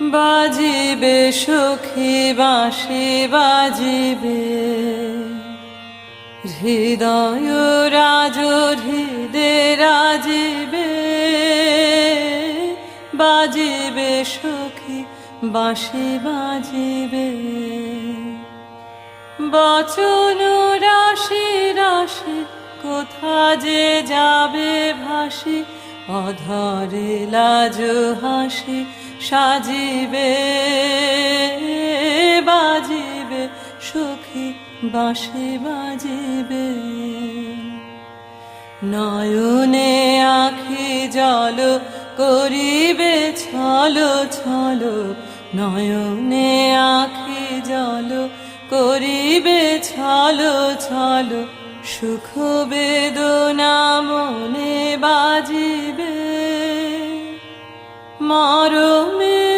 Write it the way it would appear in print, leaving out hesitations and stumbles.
বাজিবে সখী বাঁশি বাজিবে, হৃদয় রাজ হৃদে রাজিবে। বাজিবে সখী বাঁশি বাজিবে, বচন রাশি রাশি কোথা যে যাবে ভাসি। অধরে লাজ হাসি সাজিবে, বাজিবে সখী বাঁশি বাজিবে। নয়নে আখি জল করিবে ছলো ছলো, নয়নে আখি জল করিবে ছলো ছলো। সুখ বেদনা মনে বাজিবে, মরমে